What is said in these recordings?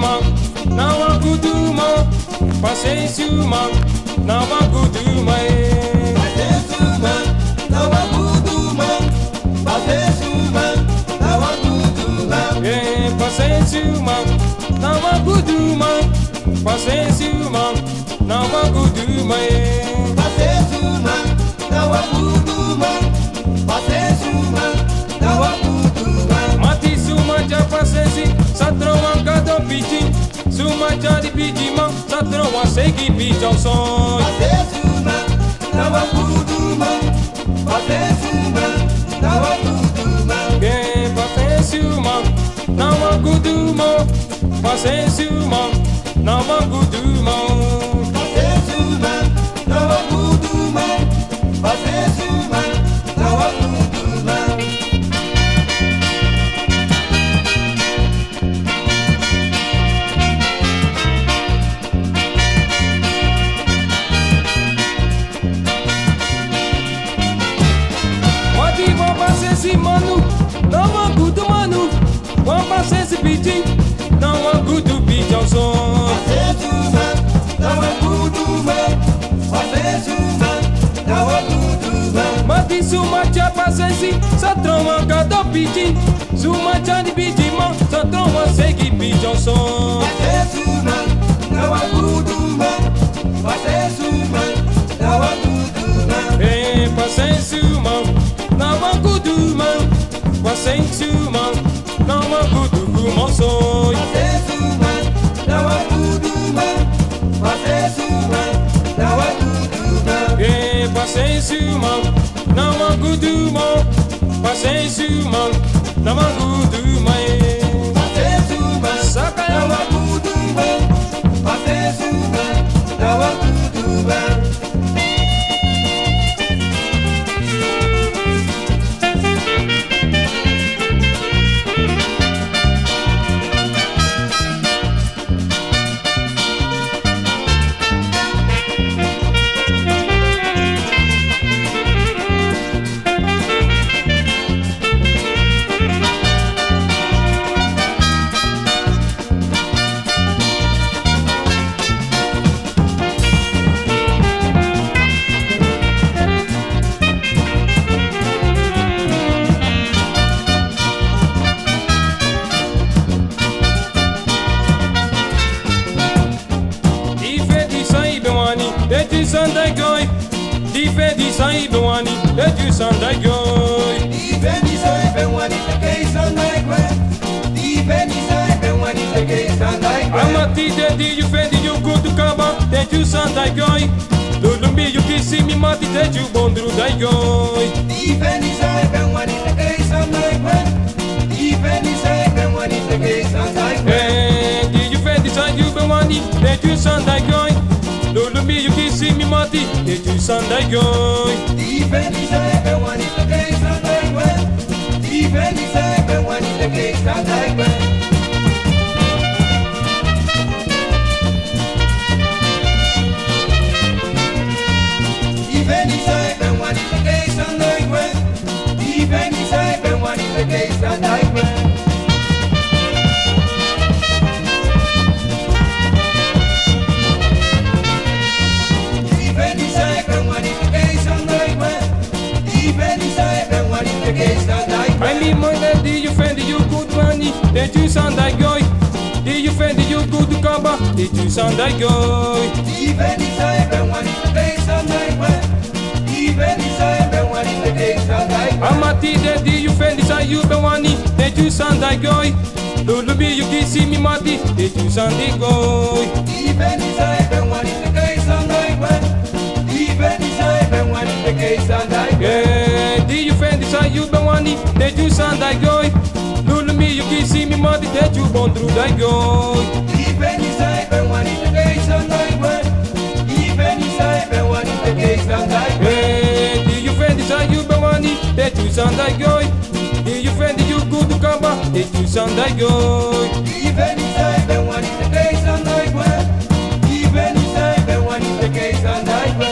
man, now I go do man. Paciência man, now I go do man. Paciência man, now I go do man. Paciência man, now I go do man. Yeah, paciência man, now I go do man. Paciência man, now I go do man. Paciência man, now I go do man. Paciência man, now I go do man. Mati suma ja paciência, satrão a cada piti. Suma ja de piti man, satrão a seguir piti ao som. Paciência man, now I go do man. Paciência man, now I go do man. Yeah, paciência man, now I go do man. Paciência man, now I go do man. Paciência man, now I go do man. Paciência man, now I go do man. Mati uma paciência mano, não há good mano. Uma paciência piti, não há good piti ao som. Paciência man, now I go do man. Paciência man, now I go do man. Mati suma ja paciência, satrão a cada piti. Suma ja de piti man, satrão a seguir piti ao som. Paciência man, now I go do man. Paciência man, now I go do man. Hey, paciência man, não há good man. Paciência man, não há good mal som. Paciência man, now I go do man. Paciência man, now I go do man. Hey, paciência man, não há good man. Paciência man, não há good man. Paciência man, Saca now ela. I go do man. Paciência man, now I go do man. Sandai goy, difendi sai bewani, deju sandai goy. Difendi sai bewani, tekei sandai kwe. Difendi sai bewani, tekei sandai kwe. Amati dedi you fendi you go to kaba, deju sandai goy. Lulumbi you kisi mi mati deju bondru dai goy. Difendi sai bewani, tekei sandai kwe. Difendi sai bewani, tekei sandai kwe. Eh, di you fendi sai you bewani, deju sandai goy. Lulumbi you kisi mi mati deju sandai goy. Difendi sai bewani, tekei sandai kwe. Difendi sai bewani, tekei sandai kwe. Difendi sai bewani, tekei sandai kwe. Difendi sai bewani, tekei sandai kwe. Difendi sai bewani, tekei sandai kwe. Difendi sai bewani, tekei sandai kwe. I mean more than di you fendi you good money, deju sandai goy. Di you fendi you good kaba, deju sandai goy. Difendi sai bewani, tekei sandai kwe. Difendi sai bewani, tekei sandai kwe. Amati dedi you fendi sai you bewani, deju sandai goy. Lulubi you kisi mi mati, deju sandai goy. Difendi sai bewani, tekei sandai kwe. Difendi sai bewani, tekei sandai kwe. Yeah, di you fendi sai you bewani, deju sandai goy. Lulubi you kisi mi mati, deju bondru dai goy. Difendi sai bewani, tekei sandai kwe. Difendi sai bewani, tekei sandai kwe. Yeah, di you fendi sai you bewani, deju sandai goy. Di you fendi you good kaba, deju sandai goy. Difendi sai bewani, tekei sandai kwe. Difendi sai bewani, tekei sandai kwe.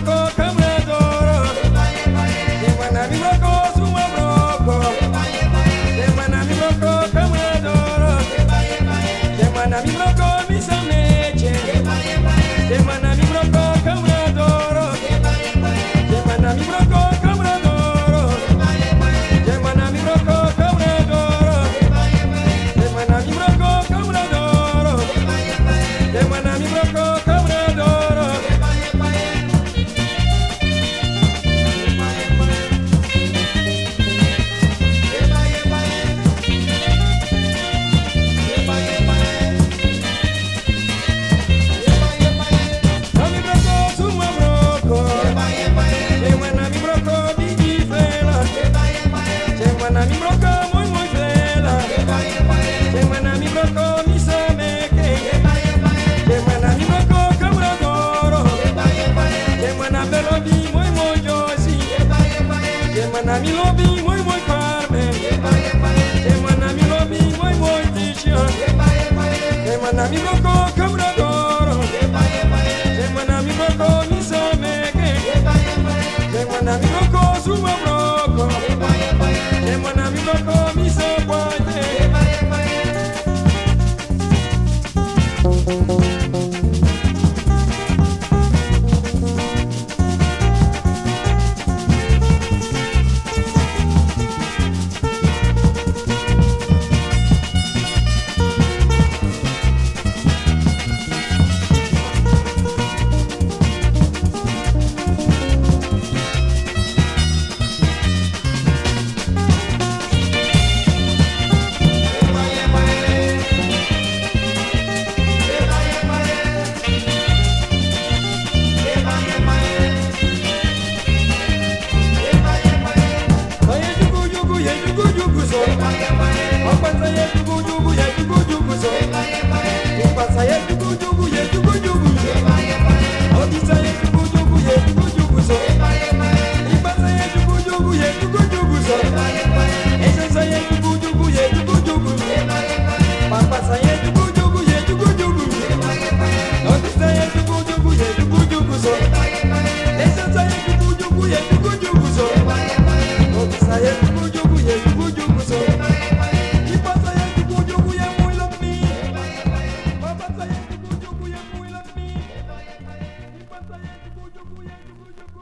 broco, camradoro. Demana mi broco, suma broco. Demana mi broco, camradoro. Demana mi broco, mi sameche. Demana mi broco, camradoro. Demana mi broco, camradoro. Demana mi broco, camradoro. Demana mi broco, camradoro. Demana mi broco, camradoro. Nami broco, suma broco. Demana mi broco, bigi fela. Demana mi broco, muy muy fela. Demana mi broco, mi sameke. Demana mi broco, camradoro. Demana mi lobi, muy muy josi. Demana mi lobi, muy muy carmen. Demana mi lobi, muy muy tisha. Demana mi broco, camradoro. Demana mi broco, mi sameke. Demana mi broco, suma broco. Demana mi broco, mi sapoite. Saya jugu jugu ya jugu jugu so. Papan saya jugu jugu ya jugu jugu so. Papan saya jugu jugu ya jugu jugu so. Odi saya jugu jugu ya jugu jugu so. Papan saya jugu jugu ya jugu jugu so. Esa saya jugu jugu ya jugu jugu so. Papan saya jugu jugu ya jugu jugu so. Odi saya jugu jugu ya jugu jugu so. Esa saya jugu jugu ya jugu jugu so. Odi saya jugu jugu ya jugu jugu so. Papan saya jugu jugu ya muy lami. Papan saya jugu jugu ya muy lami. Papan saya jugu jugu ya jugu jugu.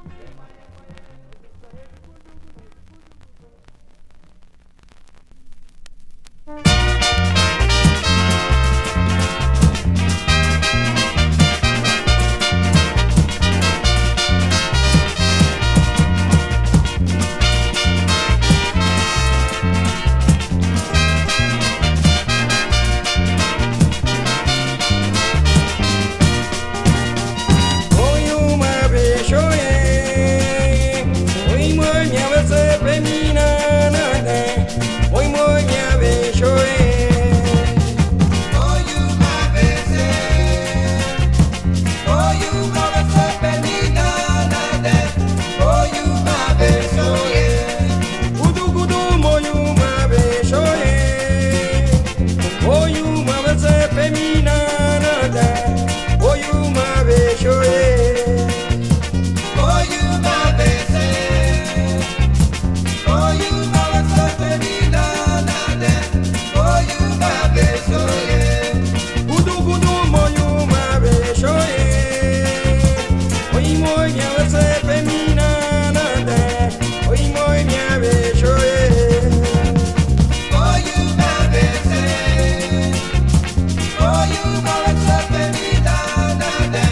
Hoy uma vez chorei, hoy minha vez femina nada, hoy minha vez chorei. Hoy una vez penina nada. Hoy una vez soy. Gudu gudu moi uma vez chorei, hoy uma vez femina nada, hoy uma vez chorei. Hoy una vez penina nada. Hoy una vez soy. Gudu gudu moi uma vez chorei, hoy minha vez femina nada, hoy minha vez chorei. Hoy una vez penina nada.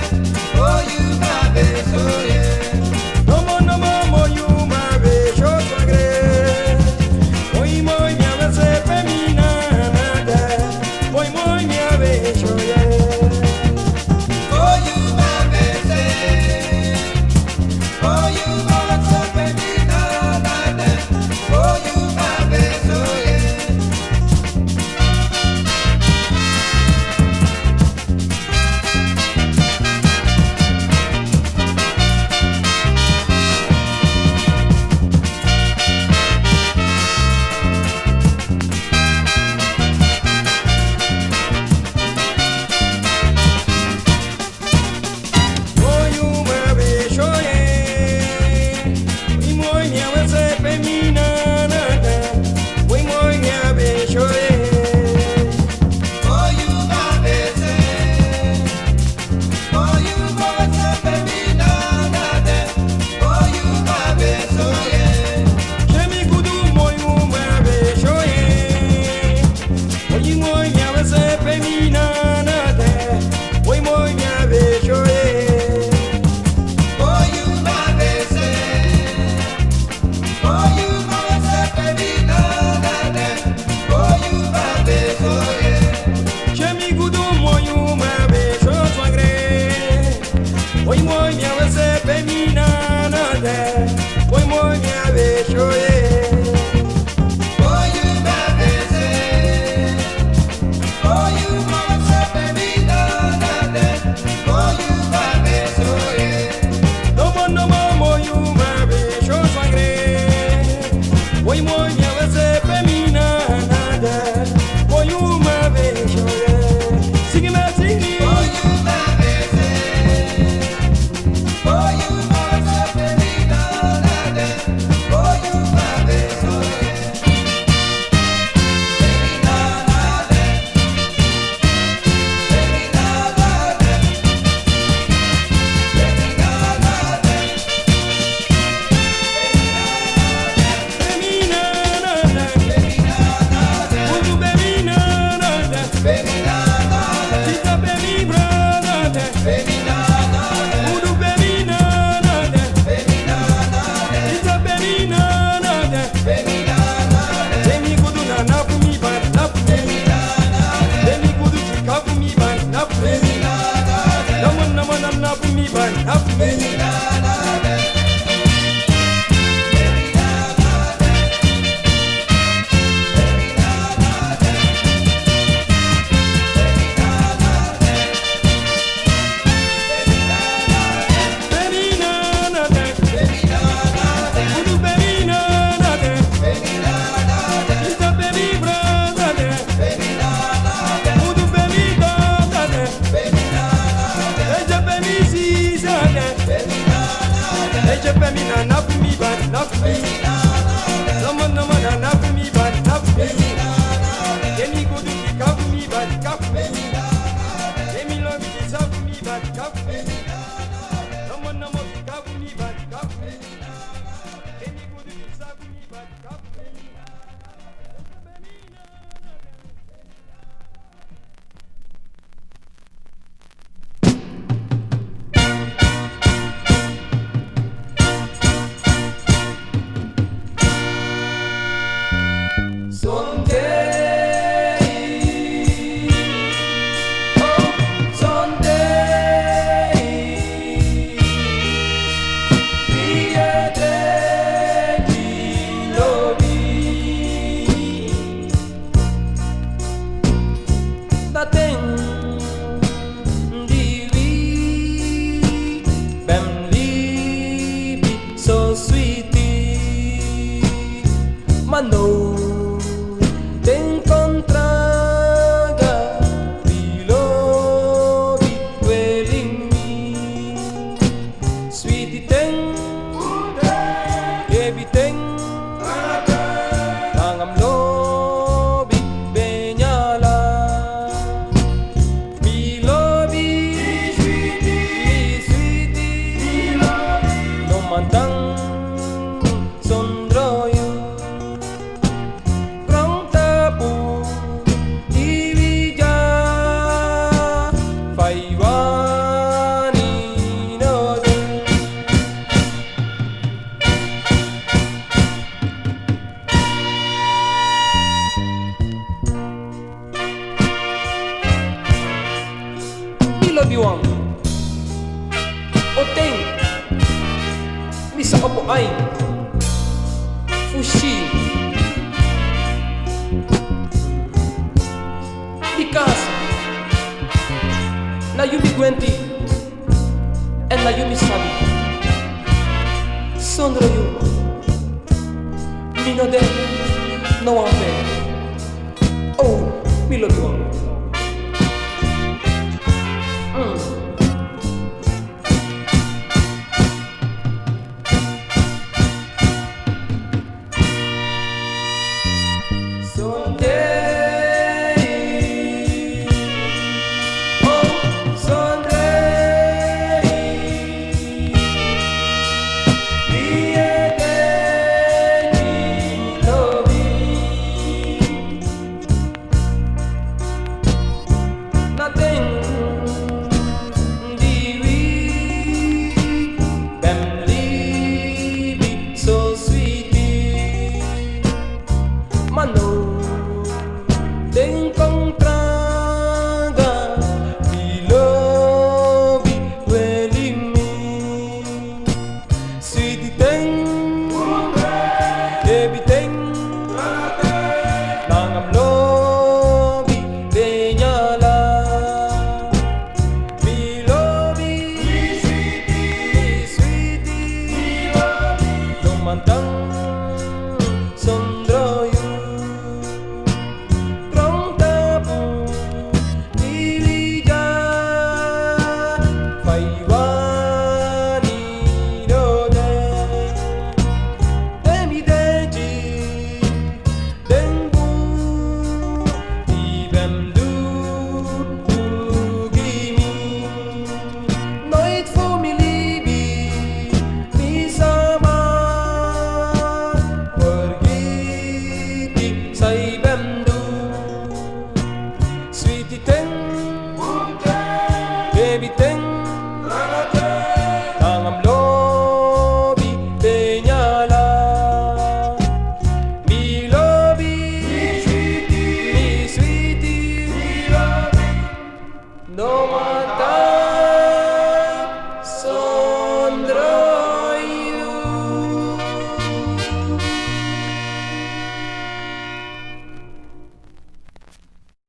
Hoy una vez soy. Nomo nomo moi uma vez chorei, hoy minha vez femina nada, hoy minha vez chorei. Hoy una vez. Hoy Aisha Femina, not for me, but not for me. Someone, no man, not for me, but not for me. Any good to pick up me, but cup me. Any love is up for me, but cup me. Someone, no more pick up me, but cup me. Any good is up for me, but cup me. Mano te incontraga bilo di quelling sweetie ten baby ten tangam lobi benyala bilobi sweetie no mantang sondroyo Biwang Oteng Misa opo ay Fushi Because Nayumi Gwenti and Nayumi Sabi Sondroyo Minode No Ampe Oh Milo Biwang Mantap.